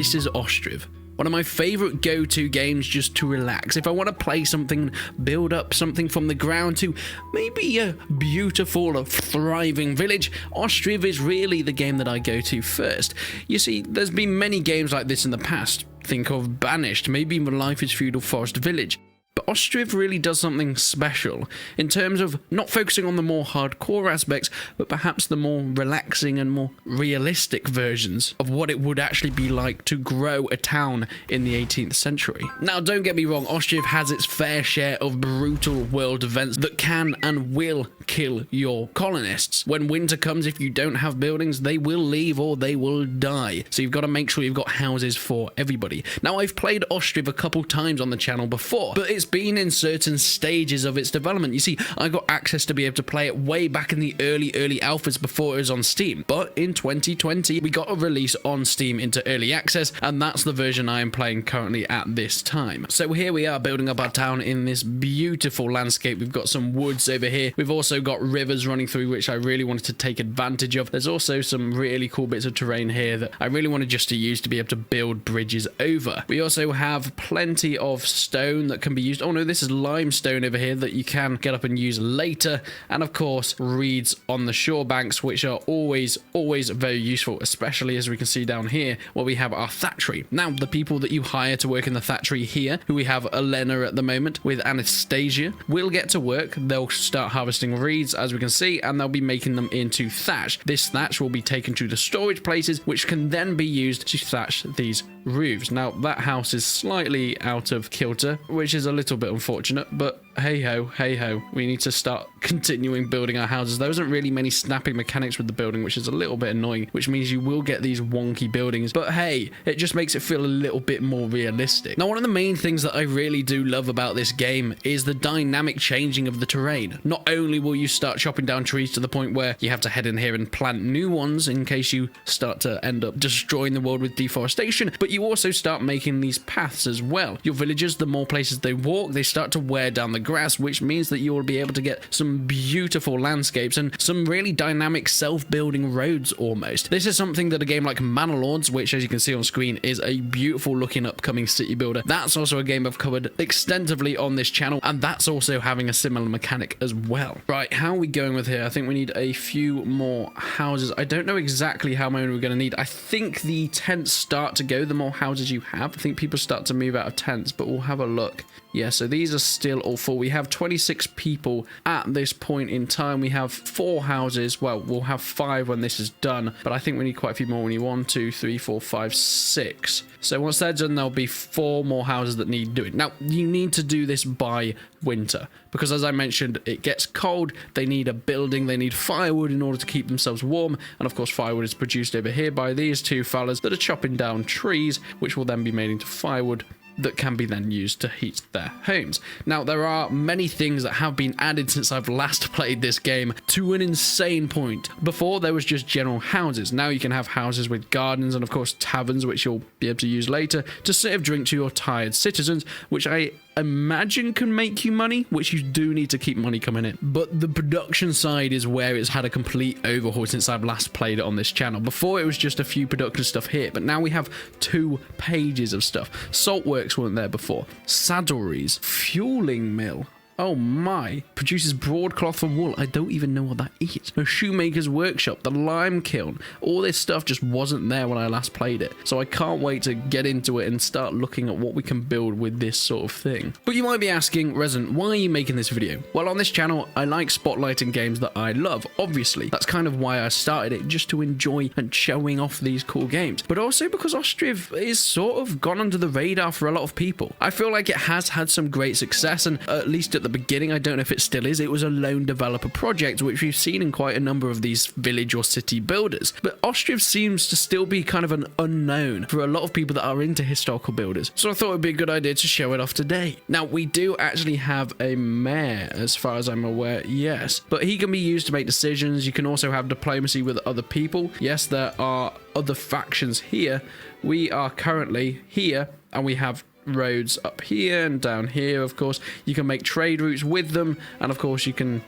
this is Ostriv. One of my favorite go-to games just to relax. If I want to play something, build up something from the ground to maybe a beautiful, thriving village, Ostriv is really the game that I go to first. You see, there's been many games like this in the past. Think of Banished, maybe even Life is Feudal Forest Village. But Ostriv really does something special in terms of not focusing on the more hardcore aspects, but perhaps the more relaxing and more realistic versions of what it would actually be like to grow a town in the 18th century. Now, don't get me wrong, Ostriv has its fair share of brutal world events that can and will kill your colonists. When winter comes, if you don't have buildings, they will leave or they will die. So you've got to make sure you've got houses for everybody. Now, I've played Ostriv a couple times on the channel before, but it's been in certain stages of its development. You see, I got access to be able to play it way back in the early alphas before it was on Steam. But in 2020, we got a release on Steam into early access, and that's the version I am playing currently at this time. So here we are building up our town in this beautiful landscape. We've got some woods over here. We've also got rivers running through, which I really wanted to take advantage of. There's also some really cool bits of terrain here that I really wanted just to use to be able to build bridges over. We also have plenty of stone that can be used. Oh no, this is limestone over here that you can get up and use later. And of course, reeds on the shore banks, which are always very useful, especially as we can see down here where we have our thatchery. Now, the people that you hire to work in the thatchery here, who we have Elena at the moment with Anastasia, will get to work. They'll start harvesting reeds, as we can see, and they'll be making them into thatch. This thatch will be taken to the storage places, which can then be used to thatch these roofs. Now, that house is slightly out of kilter, which is a little bit unfortunate, but hey ho, we need to start continuing building our houses. There isn't really many snapping mechanics with the building, which is a little bit annoying, which means you will get these wonky buildings, but hey, it just makes it feel a little bit more realistic. Now, one of the main things that I really do love about this game is the dynamic changing of the terrain. Not only will you start chopping down trees to the point where you have to head in here and plant new ones in case you start to end up destroying the world with deforestation, but you also start making these paths as well. Your villagers, the more places they walk, they start to wear down the grass, which means that you will be able to get some beautiful landscapes and some really dynamic self-building roads almost. This is something that a game like Manor Lords, which as you can see on screen is a beautiful looking upcoming city builder, that's also a game I've covered extensively on this channel, and that's also having a similar mechanic as well. Right, how are we going with here? I think we need a few more houses. I don't know exactly how many we're going to need. I think the tents start to go the more houses you have. I think people start to move out of tents, but we'll have a look. Yeah, so these are still all full. We have 26 people at this point in time. We have 4 houses. Well, we'll have 5 when this is done, but I think we need quite a few more. We need 1, 2, 3, 4, 5, 6. So once they're done, there'll be 4 more houses that need doing. Now, you need to do this by winter, because as I mentioned, it gets cold. They need a building. They need firewood in order to keep themselves warm. And of course, firewood is produced over here by these 2 fellas that are chopping down trees, which will then be made into firewood that can be then used to heat their homes. Now, there are many things that have been added since I've last played this game to an insane point. Before, there was just general houses. Now you can have houses with gardens and of course taverns, which you'll be able to use later to serve drink to your tired citizens, which I imagine can make you money, which you do need to keep money coming in. But the production side is where it's had a complete overhaul since I've last played it on this channel. Before, it was just a few production stuff here, but now we have 2 pages of stuff. Saltworks weren't there before. Saddleries, fueling mill. Oh my, produces broadcloth from wool. I don't even know what that is. A shoemaker's workshop, the lime kiln. All this stuff just wasn't there when I last played it. So I can't wait to get into it and start looking at what we can build with this sort of thing. But you might be asking, Resonant, why are you making this video? Well, on this channel, I like spotlighting games that I love, obviously. That's kind of why I started it, just to enjoy and showing off these cool games. But also because Ostriv is sort of gone under the radar for a lot of people. I feel like it has had some great success, and at least at the beginning, I don't know if it still is, it was a lone developer project, which we've seen in quite a number of these village or city builders. But Ostriv seems to still be kind of an unknown for a lot of people that are into historical builders. So I thought it'd be a good idea to show it off today. Now, we do actually have a mayor, as far as I'm aware, yes. But he can be used to make decisions. You can also have diplomacy with other people. Yes, there are other factions here. We are currently here, and we have roads up here and down here. Of course, you can make trade routes with them, and of course you can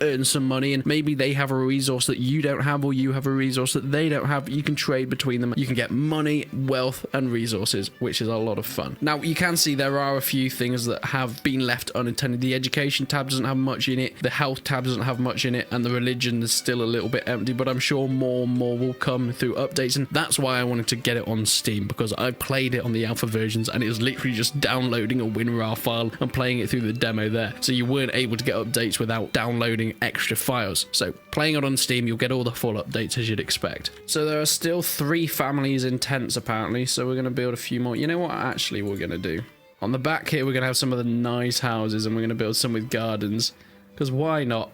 earn some money, and maybe they have a resource that you don't have, or you have a resource that they don't have. You can trade between them. You can get money, wealth, and resources, which is a lot of fun. Now, you can see there are a few things that have been left unintended. The education tab doesn't have much in it, the health tab doesn't have much in it, and the religion is still a little bit empty, but I'm sure more and more will come through updates, and that's why I wanted to get it on Steam, because I played it on the alpha versions, and it was literally just downloading a WinRAR file and playing it through the demo there, so you weren't able to get updates without downloading extra files. So playing it on Steam, you'll get all the full updates as you'd expect. So there are still 3 families in tents apparently, so we're going to build a few more. You know what actually we're going to do? On the back here, we're going to have some of the nice houses, and we're going to build some with gardens, because why not?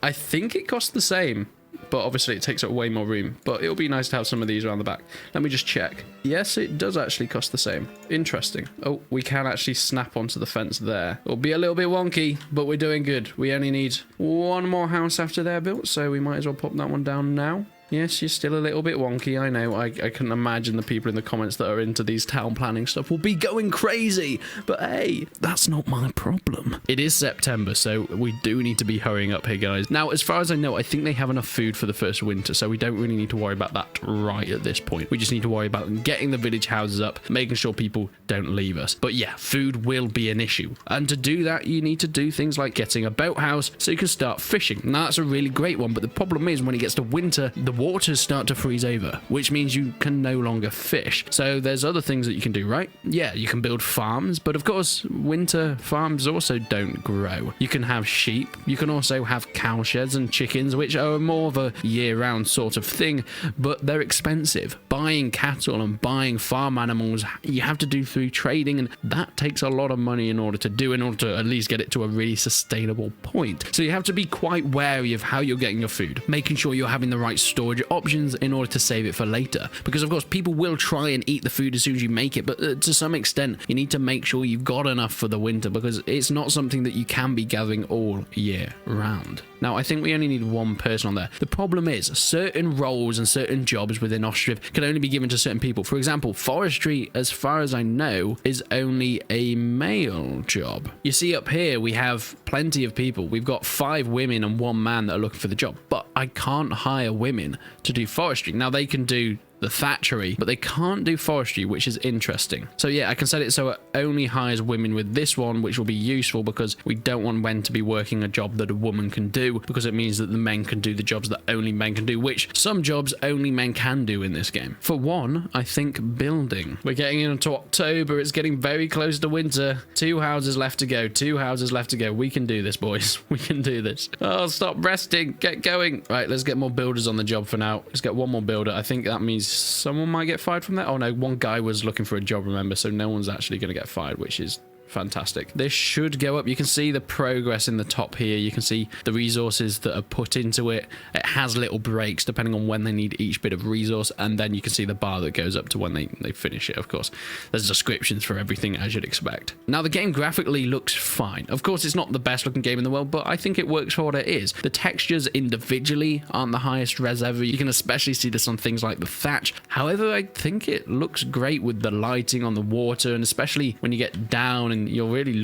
I think it costs the same, but obviously it takes up way more room, but it'll be nice to have some of these around the back. Let me just check. Yes, it does actually cost the same. Interesting. Oh, we can actually snap onto the fence there. It'll be a little bit wonky, but we're doing good. We only need 1 more house after they're built, so we might as well pop that one down now. Yes, you're still a little bit wonky, I know. I can imagine the people in the comments that are into these town planning stuff will be going crazy. But hey, that's not my problem. It is September, so we do need to be hurrying up here, guys. Now, as far as I know, I think they have enough food for the first winter, so we don't really need to worry about that right at this point. We just need to worry about getting the village houses up, making sure people don't leave us. But yeah, food will be an issue. And to do that, you need to do things like getting a boathouse so you can start fishing. Now, that's a really great one, but the problem is when it gets to winter, the waters start to freeze over, which means you can no longer fish. So there's other things that you can do, right? Yeah, you can build farms, but of course, winter farms also don't grow. You can have sheep. You can also have cow sheds and chickens, which are more of a year-round sort of thing, but they're expensive. Buying cattle and buying farm animals, you have to do through trading, and that takes a lot of money in order to at least get it to a really sustainable point. So you have to be quite wary of how you're getting your food, making sure you're having the right storage options in order to save it for later, because of course people will try and eat the food as soon as you make it, but to some extent you need to make sure you've got enough for the winter, because it's not something that you can be gathering all year round. Now, I think we only need 1 person on there. The problem is certain roles and certain jobs within Ostriv can only be given to certain people. For example, forestry, as far as I know, is only a male job. You see up here, we have plenty of people. We've got 5 women and 1 man that are looking for the job, but I can't hire women to do forestry. Now, they can do the thatchery, but they can't do forestry, which is interesting. So yeah, I can set it so it only hires women with this one, which will be useful because we don't want men to be working a job that a woman can do, because it means that the men can do the jobs that only men can do, which some jobs only men can do in this game. For one, I think building. We're getting into October. It's getting very close to winter. 2 houses left to go. 2 houses left to go. We can do this, boys. We can do this. Oh, stop resting. Get going. Right, let's get more builders on the job for now. Let's get 1 more builder. I think that means someone might get fired from that. Oh no, 1 guy was looking for a job, remember, so no one's actually going to get fired, which is fantastic. This should go up. You can see the progress in the top here. You can see the resources that are put into it. It has little breaks depending on when they need each bit of resource, and then you can see the bar that goes up to when they finish it. Of course, there's descriptions for everything, as you'd expect. Now, the game graphically looks fine. Of course, it's not the best looking game in the world, but I think it works for what it is. The textures individually aren't the highest res ever. You can especially see this on things like the thatch. However, I think it looks great with the lighting on the water, and especially when you get down and you're really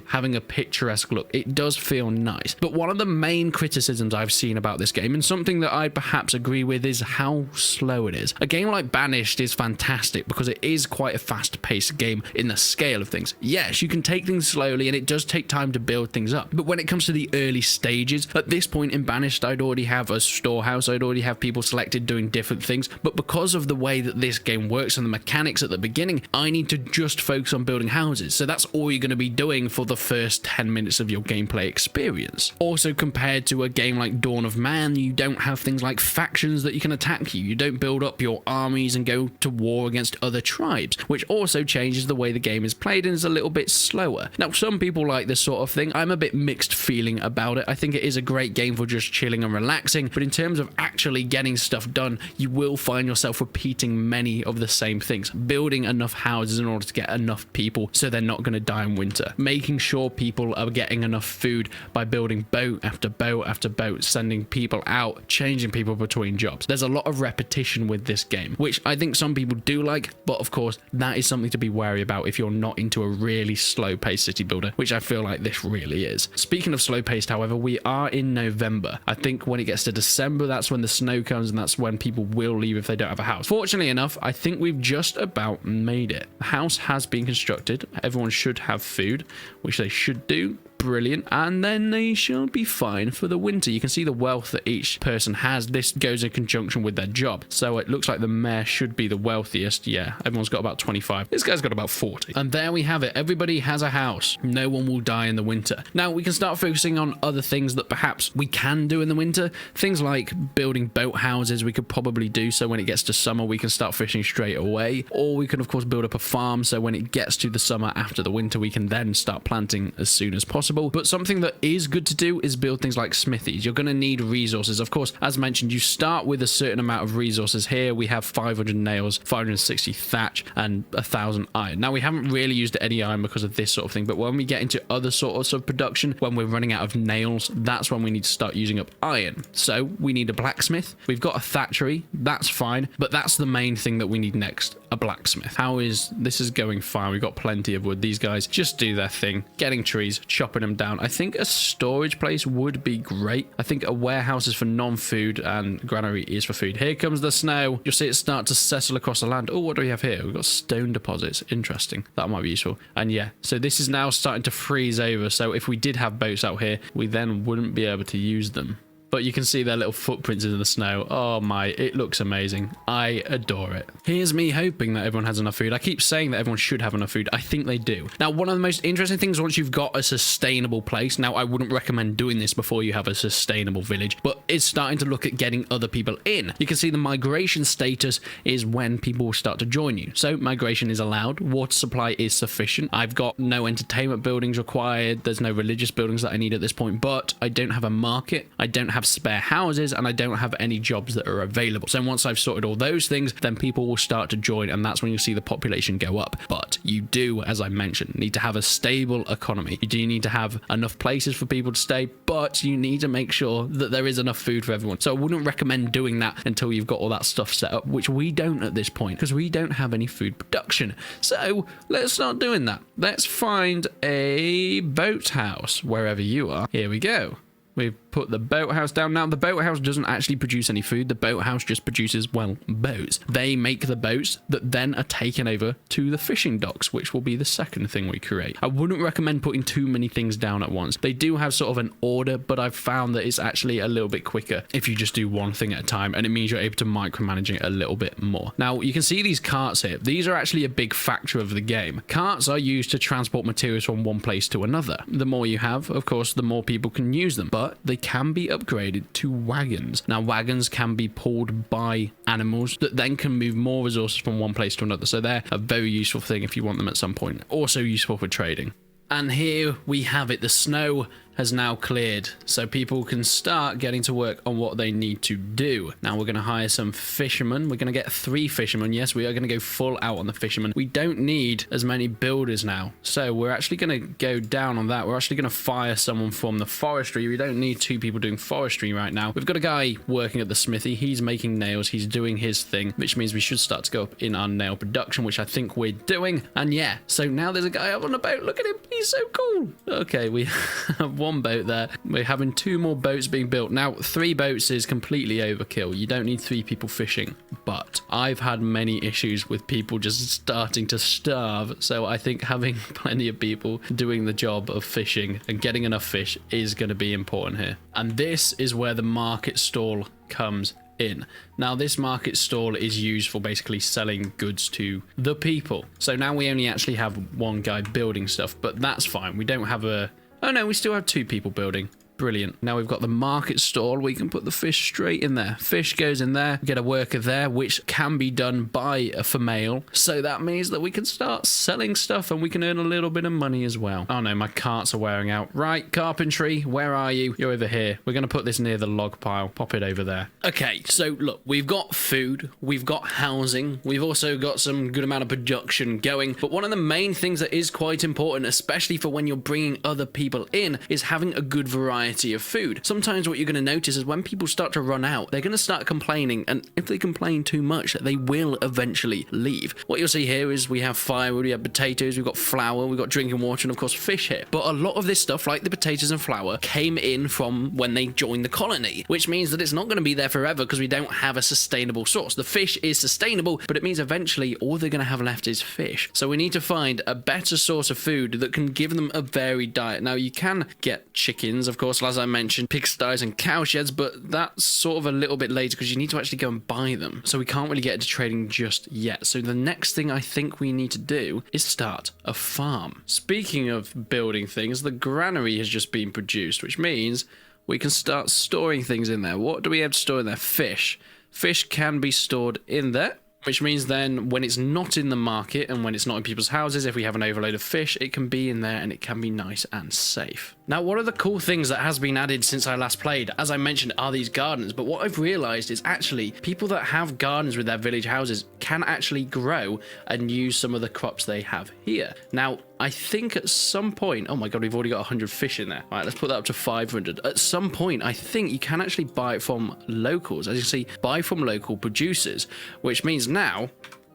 having a picturesque look. It does feel nice. But one of the main criticisms I've seen about this game, and something that I perhaps agree with, is how slow it is. A game like Banished is fantastic because it is quite a fast-paced game in the scale of things. Yes, you can take things slowly and it does take time to build things up. But when it comes to the early stages, at this point in Banished, I'd already have a storehouse. I'd already have people selected doing different things. But because of the way that this game works and the mechanics at the beginning, I need to just focus on building houses. So that's all you're going to be doing for the first 10 minutes of your gameplay experience. Also, compared to a game like Dawn of Man, you don't have things like factions that you can attack you. You don't build up your armies and go to war against other tribes, which also changes the way the game is played and is a little bit slower. Now, some people like this sort of thing. I'm a bit mixed feeling about it. I think it is a great game for just chilling and relaxing, but in terms of actually getting stuff done, you will find yourself repeating many of the same things. Building enough houses in order to get enough people so they're not going to die entire winter, making sure people are getting enough food by building boat after boat after boat, sending people out, changing people between jobs. There's a lot of repetition with this game, which I think some people do like, but of course that is something to be wary about if you're not into a really slow-paced city builder, which I feel like this really is. Speaking of slow-paced, however, we are in November. I think when it gets to December, that's when the snow comes, and that's when people will leave if they don't have a house. Fortunately enough, I think we've just about made it. The house has been constructed. Everyone should have food, which they should do. Brilliant. And then they shall be fine for the winter. You can see the wealth that each person has. This goes in conjunction with their job. So it looks like the mayor should be the wealthiest. Yeah, everyone's got about 25. This guy's got about 40. And there we have it. Everybody has a house. No one will die in the winter. Now we can start focusing on other things that perhaps we can do in the winter. Things like building boat houses we could probably do, so when it gets to summer we can start fishing straight away. Or we can of course build up a farm, so when it gets to the summer after the winter we can then start planting as soon as possible. But something that is good to do is build things like smithies. You're going to need resources. Of course, as mentioned, you start with a certain amount of resources. Here we have 500 nails, 560 thatch, and 1,000 iron. Now we haven't really used any iron because of this sort of thing, but when we get into other sorts of production, when we're running out of nails, that's when we need to start using up iron. So we need a blacksmith. We've got a thatchery. That's fine, but that's the main thing that we need next, a blacksmith. This is going fine. We've got plenty of wood. These guys just do their thing, getting trees, chopping them down. I think a storage place would be great. I think a warehouse is for non-food and granary is for food. Here comes the snow. You'll see it start to settle across the land. Oh, what do we have here? We've got stone deposits. Interesting. That might be useful. And yeah, so this is now starting to freeze over. So if we did have boats out here, we then wouldn't be able to use them. But you can see their little footprints in the snow. Oh my, it looks amazing. I adore it. Here's me hoping that everyone has enough food. I keep saying that everyone should have enough food. I think they do. Now, one of the most interesting things once you've got a sustainable place, now I wouldn't recommend doing this before you have a sustainable village, but it's starting to look at getting other people in. You can see the migration status is when people will start to join you. So migration is allowed. Water supply is sufficient. I've got no entertainment buildings required. There's no religious buildings that I need at this point, but I don't have a market. I don't have spare houses, and I don't have any jobs that are available. So once I've sorted all those things, then people will start to join, and that's when you'll see the population go up. But you do, as I mentioned, need to have a stable economy. You do need to have enough places for people to stay, but you need to make sure that there is enough food for everyone. So I wouldn't recommend doing that until you've got all that stuff set up, which we don't at this point because we don't have any food production. So let's start doing that. Let's find a boathouse wherever you are. Here we go. We've put the boathouse down. Now, the boathouse doesn't actually produce any food. The boathouse just produces, well, boats. They make the boats that then are taken over to the fishing docks, which will be the second thing we create. I wouldn't recommend putting too many things down at once. They do have sort of an order, but I've found that it's actually a little bit quicker if you just do one thing at a time, and it means you're able to micromanage it a little bit more. Now, you can see these carts here. These are actually a big factor of the game. Carts are used to transport materials from one place to another. The more you have, of course, the more people can use them, but they can be upgraded to wagons. Now, wagons can be pulled by animals that then can move more resources from one place to another. So they're a very useful thing if you want them at some point. Also useful for trading. And here we have it. The snow has now cleared, so people can start getting to work on what they need to do. Now we're going to hire some fishermen. We're going to get 3 fishermen. Yes, we are going to go full out on the fishermen. We don't need as many builders now, so we're actually going to go down on that. We're actually going to fire someone from the forestry. We don't need 2 people doing forestry right now. We've got a guy working at the smithy. He's making nails. He's doing his thing, which means we should start to go up in our nail production, which I think we're doing. And yeah, so now there's a guy up on the boat. Look at him. He's so cool. Okay, we have 1 boat there. We're having 2 more boats being built. Now, 3 boats is completely overkill. You don't need 3 people fishing, but I've had many issues with people just starting to starve, so I think having plenty of people doing the job of fishing and getting enough fish is going to be important here. And this is where the market stall comes in. Now, this market stall is used for basically selling goods to the people. So now we only actually have 1 guy building stuff, but that's fine. We don't have a... Oh no, we still have 2 people building. Brilliant. Now we've got the market stall. We can put the fish straight in there. Fish goes in there. Get a worker there, which can be done by a female. So that means that we can start selling stuff and we can earn a little bit of money as well. Oh no, my carts are wearing out. Right, carpentry, where are you? You're over here. We're going to put this near the log pile. Pop it over there. Okay, so look, we've got food. We've got housing. We've also got some good amount of production going. But one of the main things that is quite important, especially for when you're bringing other people in, is having a good variety of food. Sometimes what you're going to notice is when people start to run out, they're going to start complaining, and if they complain too much, they will eventually leave. What you'll see here is we have firewood, we have potatoes, we've got flour, we've got drinking water, and of course fish here. But a lot of this stuff, like the potatoes and flour, came in from when they joined the colony, which means that it's not going to be there forever because we don't have a sustainable source. The fish is sustainable, but it means eventually all they're going to have left is fish. So we need to find a better source of food that can give them a varied diet. Now you can get chickens, of course, as I mentioned, pigsties and cowsheds, but that's sort of a little bit later because you need to actually go and buy them. So we can't really get into trading just yet. So the next thing I think we need to do is start a farm. Speaking of building things, the granary has just been produced, which means we can start storing things in there. What do we have to store in there? Fish. Fish can be stored in there, which means then when it's not in the market and when it's not in people's houses, if we have an overload of fish, it can be in there and it can be nice and safe. Now, one of the cool things that has been added since I last played, as I mentioned, are these gardens. But what I've realized is actually people that have gardens with their village houses can actually grow and use some of the crops they have here. Now, I think at some point, oh my God, we've already got 100 fish in there. All right, let's put that up to 500. At some point, I think you can actually buy it from locals. As you see, buy from local producers, which means now,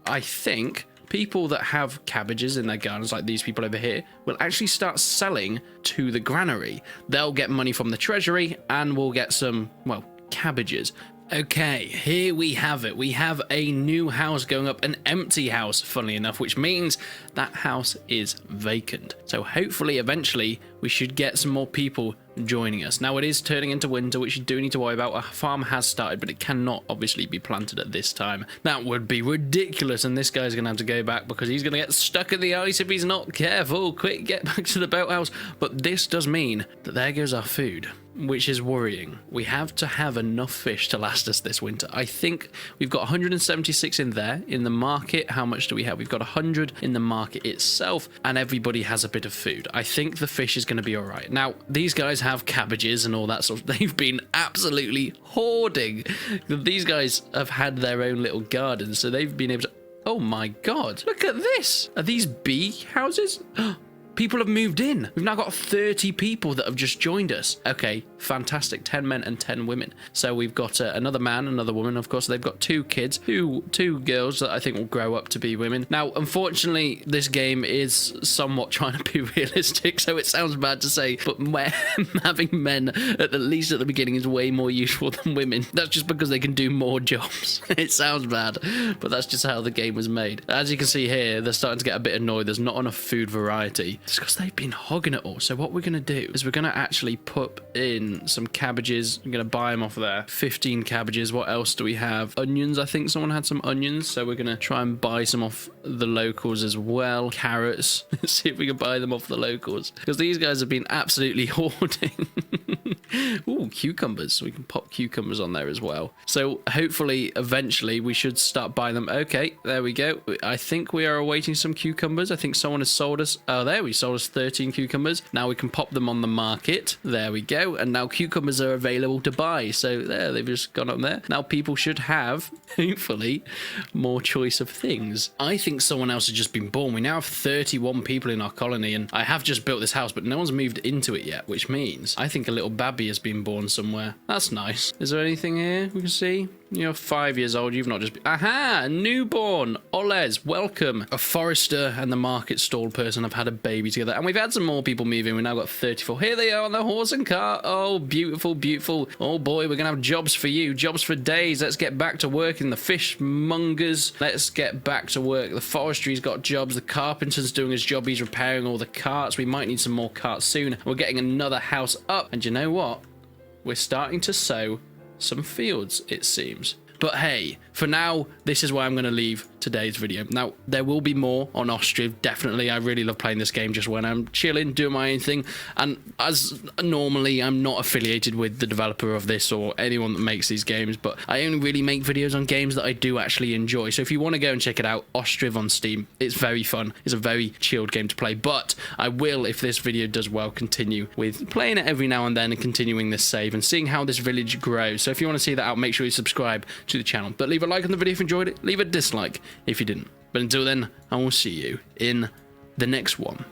I think people that have cabbages in their gardens, like these people over here, will actually start selling to the granary. They'll get money from the treasury and we'll get some, well, cabbages. Okay, here we have it. We have a new house going up, an empty house, funnily enough, which means that house is vacant. So hopefully, eventually, we should get some more people joining us. Now, it is turning into winter, which you do need to worry about. A farm has started, but it cannot obviously be planted at this time. That would be ridiculous, and this guy's going to have to go back because he's going to get stuck in the ice if he's not careful. Quick, get back to the boathouse. But this does mean that there goes our food, which is worrying. We have to have enough fish to last us this winter. I think we've got 176 in there. In the market, how much do we have? We've got 100 in the market itself, and everybody has a bit of food. I think the fish is going to be all right. Now, these guys have cabbages and all that sort of. They've been absolutely hoarding. These guys have had their own little gardens, so they've been able to. Oh my God, look at this. Are these bee houses? People have moved in. We've now got 30 people that have just joined us. Okay, fantastic. 10 men and 10 women. So we've got another man, another woman. Of course, they've got 2 kids, two girls that I think will grow up to be women. Now, unfortunately, this game is somewhat trying to be realistic, so it sounds bad to say, but having men, at least at the beginning, is way more useful than women. That's just because they can do more jobs. It sounds bad, but that's just how the game was made. As you can see here, they're starting to get a bit annoyed. There's not enough food variety. It's because they've been hogging it all. So what we're going to do is we're going to actually put in some cabbages. I'm going to buy them off there. 15 cabbages. What else do we have? Onions. I think someone had some onions. So we're going to try and buy some off the locals as well. Carrots. Let's see if we can buy them off the locals. Because these guys have been absolutely hoarding. Ooh, cucumbers. We can pop cucumbers on there as well. So hopefully, eventually, we should start buying them. Okay, there we go. I think we are awaiting some cucumbers. I think someone has sold us. Oh, there we sold us 13 cucumbers. Now we can pop them on the market. There we go. And now cucumbers are available to buy. So there, they've just gone up there. Now people should have, hopefully, more choice of things. I think someone else has just been born. We now have 31 people in our colony, and I have just built this house, but no one's moved into it yet, which means I think a little babby has been born somewhere. That's nice. Is there anything here we can see? You're 5 years old. You've not just been. Aha! Newborn. Oles, welcome. A forester and the market stall person have had a baby together. And we've had some more people move in. We've now got 34. Here they are on the horse and cart. Oh, beautiful, beautiful. Oh boy, we're going to have jobs for you. Jobs for days. Let's get back to work in the fishmongers. Let's get back to work. The forestry's got jobs. The carpenter's doing his job. He's repairing all the carts. We might need some more carts soon. We're getting another house up. And you know what? We're starting to sow some fields, it seems. But hey, for now, this is where I'm going to leave today's video. Now, there will be more on Ostriv, definitely. I really love playing this game just when I'm chilling, doing my own thing. And as normally, I'm not affiliated with the developer of this or anyone that makes these games, but I only really make videos on games that I do actually enjoy. So if you want to go and check it out, Ostriv on Steam, it's very fun. It's a very chilled game to play, but I will, if this video does well, continue with playing it every now and then and continuing this save and seeing how this village grows. So if you want to see that out, make sure you subscribe to the channel. But leave a like on the video if you enjoyed it. Leave a dislike if you didn't. But until then, I will see you in the next one.